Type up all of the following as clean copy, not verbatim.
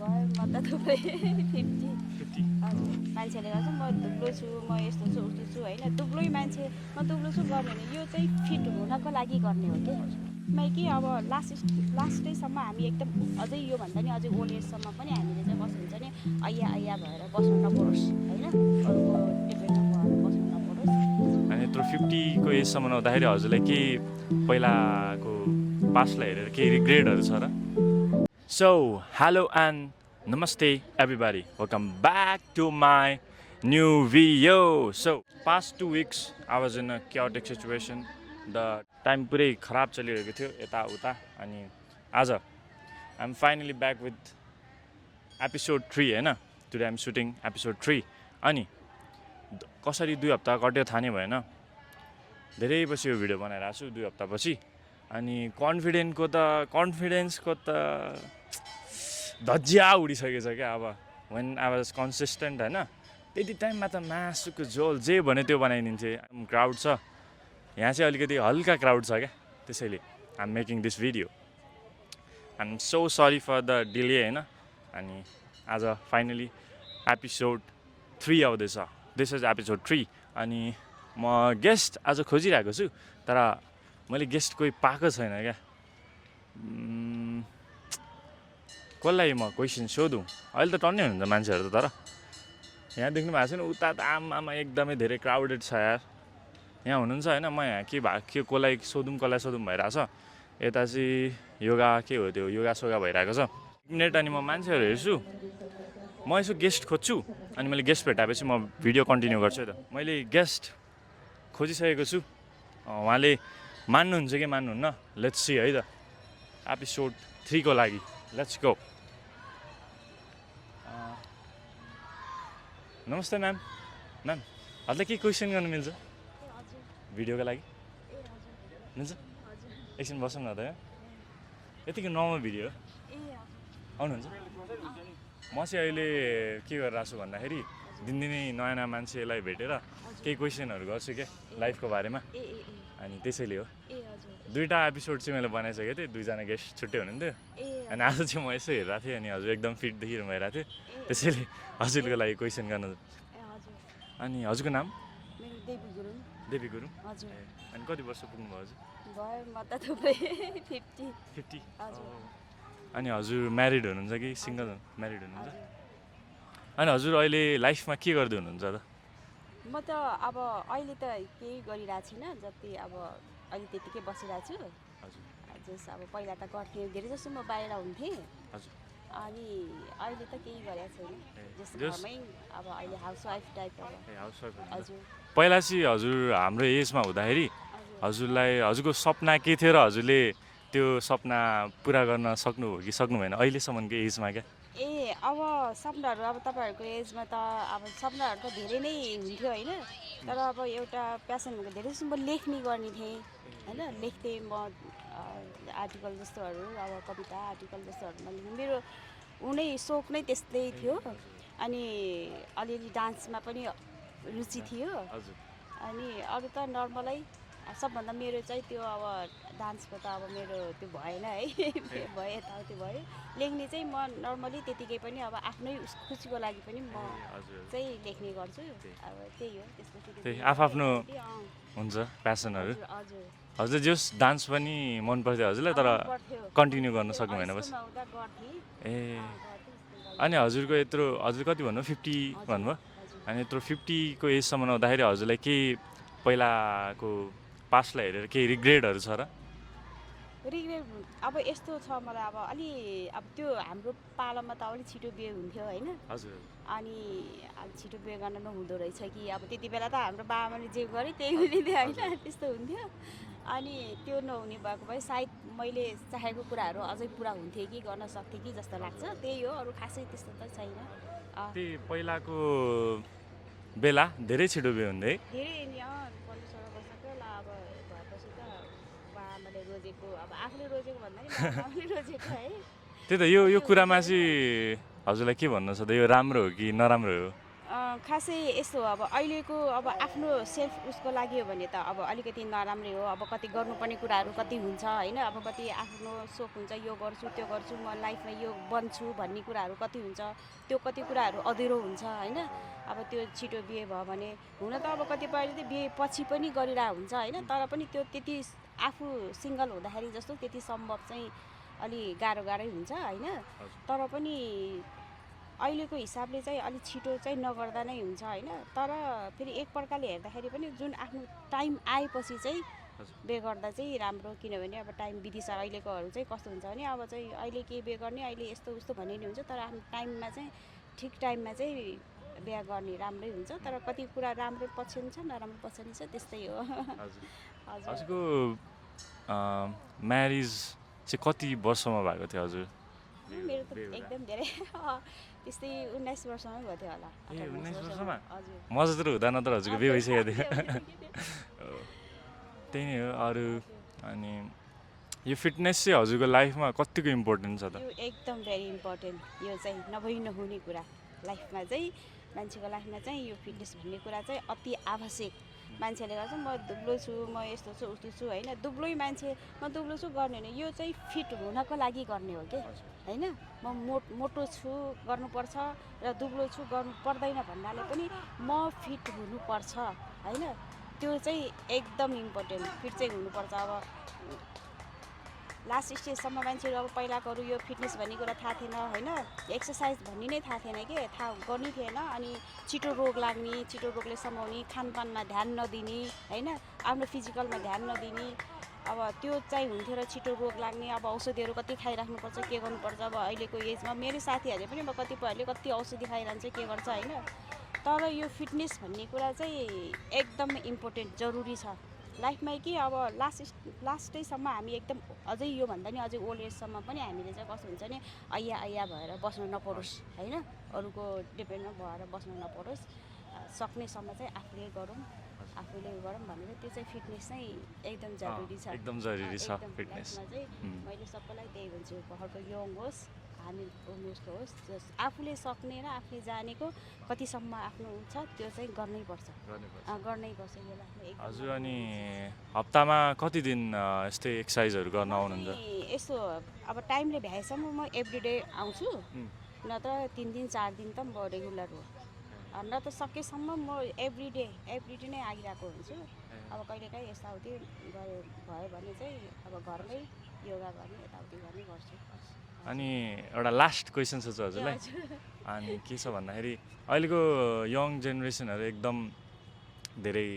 भयो म त थुप्रै 50 हजुर मान्छेले गर्छ म दुब्लो छु म यस्तो छु उस्तो छु होइन दुब्लै मान्छे म दुब्लो छु गर्ने होइन यो चाहिँ फिट हुनको लागि गर्ने हो क्या मै कि अब लास्टैसम्म हामी एकदम अझै योभन्दा नि अझै ओल्ड एजसम्म पनि हामीले चाहिँ कस्तो हुन्छ नि ऐया भएर बस्नु नपरोस् होइन अरूको डिपेन्डमा भएर बस्नु नपरोस् अनि यत्रो 50को एजसम्म आउँदाखेरि हजुरलाई केही पहिलाको पास्टलाई हेरेर केही रिग्रेटहरू छ र सो हेलो एन्ड नमस्ते everybody welcome back to my new video so past 2 weeks I was in a chaotic situation the time पुरै खराब चलिरहेको थियो यताउता अनि आज I am finally back with episode 3 होइन today I am shooting episode 3 अनि कसरी 2 हप्ता कट्यो थाहा नै भएन धेरै पछि यो भिडियो बनाइरहेको छु 2 हप्तापछि अनि कन्फिडेन्सको त धज्जिया उडिसकेछ क्या अब वेन आई वाज कन्सिस्टेन्ट होइन त्यति टाइममा त मासुको झोल जे भन्यो त्यो बनाइदिन्थेँ क्राउड छ यहाँ चाहिँ अलिकति हल्का क्राउड छ क्या त्यसैले I am making this video I am so sorry for the delay होइन अनि आज फाइनली एपिसोड 3 आउँदैछ दिस इज एपिसोड 3 अनि म गेस्ट आज खोजिरहेको छु तर मैले गेस्ट कोही पाएको छैन क्या कसलाई म क्वेसन सोधौँ अहिले त टन्नै हुनुहुन्छ मान्छेहरू त तर यहाँ देख्नु भएको छैन उता त आमामा एकदमै धेरै क्राउडेड छ यार यहाँ हुनुहुन्छ होइन म यहाँ के कसलाई सोधौँ भइरहेछ यता चाहिँ योगा के हो त्यो योगा सोगा भइरहेको छ मिनट अनि म मान्छेहरू हेर्छु म यसो गेस्ट खोज्छु अनि मैले गेस्ट भेटाएपछि म भिडियो कन्टिन्यू गर्छु है त मैले गेस्ट खोजिसकेको छु उहाँले मान्नुहुन्छ कि मान्नुहुन्न लेट्स सी है त एपिसोड 3 को लागि लेट्स गो नमस्ते म्याम हजुरलाई के क्वेसन गर्नु मिल्छ भिडियोको लागि मिल्छ एकछिन बसौँ न त यहाँ यतिको नर्मल भिडियो आउनुहुन्छ म चाहिँ अहिले के गरिरहेको छु भन्दाखेरि दिनदिनै नयाँ मान्छेलाई भेटेर केही क्वेसनहरू गर्छु क्या लाइफको बारेमा अनि त्यसैले हो 2टा एपिसोड चाहिँ मैले बनाइसकेको थिएँ 2जना गेस्ट छुट्टै हुनुहुन्थ्यो अनि आज चाहिँ म यसो हेरेको थिएँ अनि हजुर एकदम फिट देखिरहनु भइरहेको थियो त्यसैले हजुरको लागि क्वेसन गर्नु अनि हजुरको नाम देवी गुरुङ अनि कति वर्ष पुग्नुभयो हजुर म त थुप्रै 50 अनि हजुर म्यारिड हुनुहुन्छ कि सिङ्गल म्यारिड हुनुहुन्छ अनि हजुर अहिले लाइफमा के गर्दै हुनुहुन्छ त म त अब अहिले त केही गरिरहेको छैन जति अब अहिले त्यतिकै बसिरहेको छु हजुर अब पहिला त गर्थेँ धेरै जस्तो म बाहिर हुन्थेँ हजुर अनि अहिले त केही गरेको छैन जस्तो घरमै अब अहिले हाउसवाइफ टाइप हजुर पहिला चाहिँ हजुर हाम्रो एजमा हुँदाखेरि हजुरलाई हजुरको सपना के थियो र हजुरले त्यो सपना पुरा गर्न सक्नुभयो कि सक्नु भएन अहिलेसम्मको एजमा क्या अब सपनाहरू अब तपाईँहरूको एजमा त अब सपनाहरू त धेरै नै हुन्थ्यो होइन तर अब एउटा प्यासन भएको धेरै जस्तो म लेख्ने गर्ने थिएँ होइन लेख्थेँ म आर्टिकल जस्तोहरू अब कविता आर्टिकल जस्तोहरू मैले मेरो उनै सोख नै त्यस्तै थियो अनि अलिअलि डान्समा पनि रुचि थियो अनि अरू त नर्मलै सबभन्दा मेरो चाहिँ त्यो अब डान्सको त अब मेरो त्यो भएन है भयो यताउति भयो लेख्ने चाहिँ म नर्मली त्यतिकै पनि अब आफ्नै खुसीको लागि पनि म चाहिँ लेख्ने गर्छु अब त्यही हो त्यसपछि आफ्नो हुन्छ प्यासनहरू हजुर जस डान्स पनि मन पर्थ्यो हजुरलाई तर कन्टिन्यू गर्न सक्नु भएन बस ए अनि हजुरको यत्रो हजुर कति भन्नु 50 भन्नुभयो अनि यत्रो 50को एजसम्म आउँदाखेरि हजुरलाई केही पहिलाको पास्टलाई हेरेर केही रिग्रेटहरू छ र रिग्रेट अब यस्तो छ मलाई अब अलि अब त्यो हाम्रो पालामा त अलिक छिटो बिहे हुन्थ्यो होइन हजुर अनि छिटो बिहे गर्न नहुँदो रहेछ कि अब त्यति बेला त हाम्रो बाबाले जे गरे त्यही हुन्थ्यो होइन त्यस्तो हुन्थ्यो अनि त्यो नहुने भएको भए सायद मैले चाहेको कुराहरू अझै पुरा हुन्थ्यो कि गर्न सक्थेँ कि जस्तो लाग्छ त्यही हो अरू खासै त्यस्तो त छैन त्यही पहिलाको बेला धेरै छिटो बिहे हुन्थ्यो है धेरै नि 15-16 वर्षको होला अब भएपछि त बाबाले रोजेको अब आफूले रोजेको भन्दा नि बाबाले रोजेको है त्यही त यो कुरामा चाहिँ हजुरलाई के भन्नु छ त यो राम्रो हो कि नराम्रो हो खासै यस्तो हो अब अहिलेको अब आफ्नो सेल्फ उसको लागि हो भने त अब अलिकति नराम्रै हो। अब कति गर्नुपर्ने कुराहरू कति हुन्छ होइन, अब कति आफ्नो सोख हुन्छ यो गर्छु त्यो गर्छु म लाइफमा यो बन्छु भन्ने कुराहरू कति हुन्छ, त्यो कति कुराहरू अधुरो हुन्छ होइन। अब त्यो छिटो बिहे भयो भने हुन त अब कतिपयले चाहिँ बिहे पछि पनि गरिरहेको हुन्छ होइन, तर पनि त्यो त्यति आफू सिङ्गल हुँदाखेरि जस्तो त्यति सम्भव चाहिँ अलि गाह्रो हुन्छ होइन। तर पनि अहिलेको हिसाबले चाहिँ अलिक छिटो चाहिँ नगर्दा नै हुन्छ होइन। तर फेरि एक प्रकारले हेर्दाखेरि पनि जुन आफ्नो टाइम आएपछि चाहिँ बिहे गर्दा चाहिँ राम्रो, किनभने अब टाइम बितिसक्यो। अहिलेकोहरू चाहिँ कस्तो हुन्छ भने अब चाहिँ अहिले के बिहे गर्ने, अहिले यस्तो उस्तो भन्ने नि हुन्छ, तर आफ्नो टाइममा चाहिँ ठिक टाइममा चाहिँ बिहे गर्ने राम्रै हुन्छ। तर कति कुरा राम्रो पक्ष पनि छ नराम्रो पक्ष पनि छ, त्यस्तै हो। हजुरको म्यारिज चाहिँ कति वर्षमा भएको थियो हजुर? मेरो त एकदम धेरै त्यस्तै 19 वर्षमै भएको थियो होला। 19 वर्षमा? हजुर मजदुर हुँदा न त हजुरको बिहे भइसकेको थियो। त्यही नै हो। अरू अनि यो फिटनेस चाहिँ हजुरको लाइफमा कतिको इम्पोर्टेन्ट छ त? यो एकदम भेरी इम्पोर्टेन्ट, यो चाहिँ नभई नहुने कुरा लाइफमा चाहिँ, मान्छेको लाइफमा चाहिँ यो फिटनेस भन्ने कुरा चाहिँ अति आवश्यक। मान्छेले गर्छ म दुब्लो छु, म यस्तो छु उस्तो छु होइन, दुब्लै मान्छे म दुब्लो छु गर्ने होइन, यो चाहिँ फिट हुनको लागि गर्ने हो कि होइन। म मोटो छु गर्नुपर्छ र दुब्लो छु गर्नु पर्दैन भन्नाले पनि म फिट हुनुपर्छ होइन। त्यो चाहिँ एकदम इम्पोर्टेन्ट, फिट चाहिँ हुनुपर्छ। अब लास्ट स्टेजसम्म मान्छेहरू अब पहिलाकोहरू यो फिटनेस भन्ने कुरा थाहा थिएन होइन, एक्सर्साइज भन्ने नै थाहा थिएन कि, थाहा गर्नै थिएन। अनि छिटो रोग लाग्ने, छिटो रोगले समाउने, खानपानमा ध्यान नदिने होइन, आफ्नो फिजिकलमा ध्यान नदिने, अब त्यो चाहिँ हुन्थ्यो र छिटो रोग लाग्ने। अब औषधिहरू कति खाइराख्नुपर्छ, के गर्नुपर्छ। अब अहिलेको एजमा मेरो साथीहरूले पनि अब कतिपयहरूले कति औषधि खाइरहन्छ, के गर्छ होइन। तर यो फिटनेस भन्ने कुरा चाहिँ एकदम इम्पोर्टेन्ट जरुरी छ लाइफमा कि। अब लास्टैसम्म हामी एकदम अझै योभन्दा नि अझै ओल्ड एजसम्म पनि हामीले चाहिँ कस्तो हुन्छ नि, ऐया भएर बस्नु नपरोस् होइन, अरूको डिपेन्डमा भएर बस्नु नपरोस्। सक्नेसम्म चाहिँ आफूले गरौँ भनेर त्यो चाहिँ फिटनेस चाहिँ एकदम जरुरी छ। एकदम जरुरी छ फिटनेस चाहिँ मैले सबैलाई त्यही भन्छु, घरको यङ होस् हामी उमेरको होस्, आफूले सक्ने र आफूले जानेको कतिसम्म आफ्नो छ त्यो चाहिँ गर्नैपर्छ यो लाइफमा। हजुर अनि हप्तामा कति दिन यस्तै एक्सर्साइजहरू गर्न आउनुहुन्छ? यस्तो अब टाइमले भ्याएसम्म म एभ्रिडे आउँछु, नत्र 3 दिन 4 दिन त म रेगुलर हो, न त सकेसम्म म एभ्रिडे नै आइरहेको हुन्छु। अब कहिलेकाहीँ यताउति भयो भने चाहिँ अब घरमै योगा गर्ने यताउति गर्ने गर्छु। अनि एउटा लास्ट क्वेसन छ हजुरलाई, अनि के छ भन्दाखेरि अहिलेको यङ जेनेरेसनहरू एकदम धेरै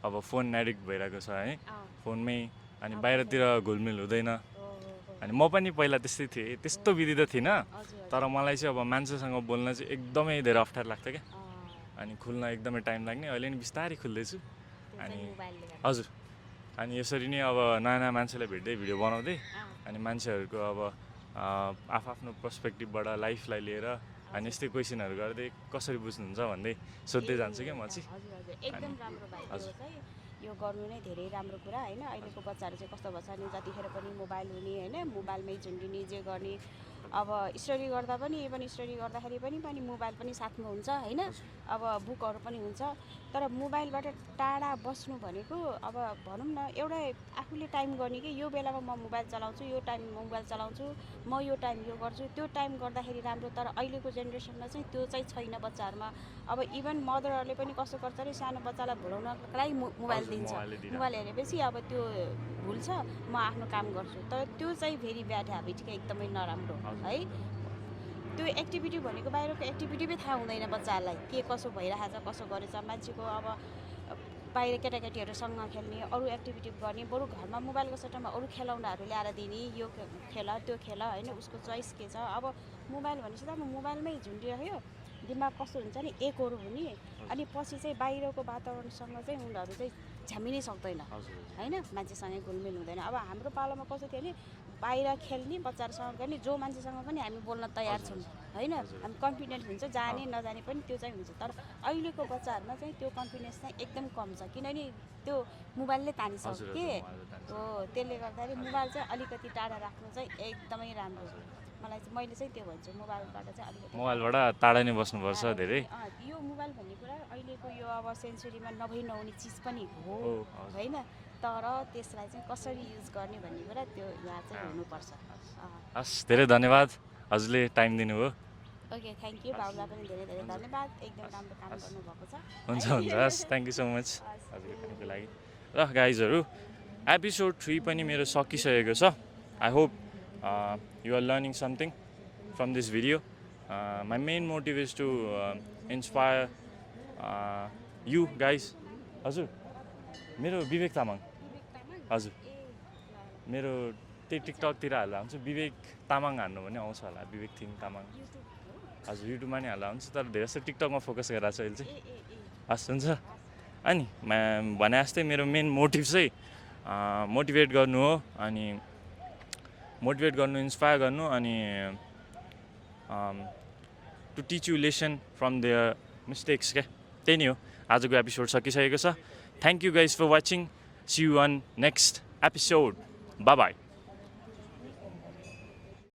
अब फोन एडिक्ट भइरहेको छ है, फोनमै, अनि बाहिरतिर घुलमिल हुँदैन। अनि म पनि पहिला त्यस्तै थिएँ, त्यस्तो विधि त थिइनँ, तर मलाई चाहिँ अब मान्छेसँग बोल्न चाहिँ एकदमै धेरै अप्ठ्यारो लाग्थ्यो क्या, अनि खुल्न एकदमै टाइम लाग्ने। अहिले नि बिस्तारै खुल्दैछु। अनि हजुर, अनि यसरी नै अब नयाँ मान्छेलाई भेट्दै भिडियो बनाउँदै, अनि मान्छेहरूको अब आफ्नो पर्सपेक्टिभबाट लाइफलाई लिएर अनि यस्तै क्वेसनहरू गर्दै कसरी बुझ्नुहुन्छ भन्दै सोध्दै जान्छु क्या म चाहिँ। एकदम राम्रो भयो यो गर्नु नै धेरै राम्रो कुरा होइन। अहिलेको बच्चाहरू चाहिँ कस्तो भन्छ नि, जतिखेर पनि मोबाइल हुने होइन, मोबाइलमै झुन्डिने जे गर्ने। अब स्टडी गर्दा पनि, इभन स्टडी गर्दाखेरि पनि मोबाइल पनि साथमा हुन्छ होइन, अब बुकहरू पनि हुन्छ। तर मोबाइलबाट टाढा बस्नु भनेको अब भनौँ न एउटा आफूले टाइम गर्ने कि यो बेलामा म मोबाइल चलाउँछु, यो टाइम मोबाइल चलाउँछु, म यो टाइम यो गर्छु, त्यो टाइम गर्दाखेरि राम्रो। तर अहिलेको जेनेरेसनमा चाहिँ त्यो चाहिँ छैन बच्चाहरूमा। अब इभन मदरहरूले पनि कस्तो गर्छ अरे, सानो बच्चालाई भुलाउनको लागि मोबाइल दिन्छ, मोबाइल हेरेपछि अब त्यो भुल्छ, म आफ्नो काम गर्छु। तर त्यो चाहिँ भेरी ब्याड ह्याबिट के, एकदमै नराम्रो है। त्यो एक्टिभिटी भनेको बाहिरको एक्टिभिटी पनि थाहा हुँदैन बच्चाहरूलाई, के कसो भइरहेछ, कसो गरेछ मान्छेको। अब बाहिर केटाकेटीहरूसँग खेल्ने, अरू एक्टिभिटी गर्ने, बरु घरमा मोबाइलको सट्टामा अरू खेलौनाहरू ल्याएर दिने, यो खेल त्यो खेल होइन, उसको चोइस के छ। अब मोबाइल भनेपछि त अब मोबाइलमै झुन्डिरह्यो, दिमाग कस्तो हुन्छ नि एकहोरो हुने, अनि पछि चाहिँ बाहिरको वातावरणसँग चाहिँ उनीहरू चाहिँ झ्यामिनै सक्दैन होइन, मान्छेसँग घुलमिल हुँदैन। अब हाम्रो पालोमा कस्तो थियो भने बाहिर खेल्ने, बच्चाहरूसँग गर्ने, जो मान्छेसँग पनि हामी बोल्न तयार छौँ होइन, हामी कन्फिडेन्ट हुन्छ, जाने नजाने पनि त्यो चाहिँ हुन्छ। तर अहिलेको बच्चाहरूमा चाहिँ त्यो कन्फिडेन्स चाहिँ एकदम कम छ, किनभने त्यो मोबाइलले तानिसक्यो के हो। त्यसले गर्दाखेरि मोबाइल चाहिँ अलिकति टाढा राख्नु चाहिँ एकदमै राम्रो मलाई चाहिँ मैले चाहिँ त्यो भन्छु मोबाइलबाट चाहिँ अलिकति मोबाइलबाट टाढा नै बस्नुपर्छ धेरै यो मोबाइल भन्ने कुरा अहिलेको यो अब सेन्चुरीमा नभई नहुने चिज पनि हो हो, हजुर। होइन तर त्यसलाई चाहिँ कसरी युज गर्ने भन्ने कुरा त्यो यहाँ चाहिँ हुनुपर्छ हस् धेरै धन्यवाद हजुरले टाइम दिनुभयो ओके थ्याङ्क यू बाबुलाई पनि धेरै धेरै धन्यवाद एकदम राम्रो काम गर्नुभएको छ हुन्छ हुन्छ हस् थ्याङ्क यू सो मच हजुरको टाइमको लागि र गाइजहरू एपिसोड 3 पनि मेरो सकिसकेको छ I hope you are learning something from this video my main motive is to inspire you guys हजुर मेरो विवेक तामाङ हजुर मेरो त्यही टिकटकतिर हाल्दा हुन्छ विवेक तामाङ हान्नु भने आउँछ होला विवेक थिङ तामाङ हजुर युट्युबमा नि हाल्दा हुन्छ तर धेरै जस्तो टिकटकमा फोकस गरिरहेको छ अहिले चाहिँ हस् हुन्छ अनि भने जस्तै मेरो मेन मोटिभ चाहिँ मोटिभेट गर्नु हो अनि मोटिभेट गर्नु इन्सपायर गर्नु अनि to teach you lesson from their mistakes क्या त्यही नै हो आजको एपिसोड सकिसकेको छ thank you guys for watching see you on next episode bye by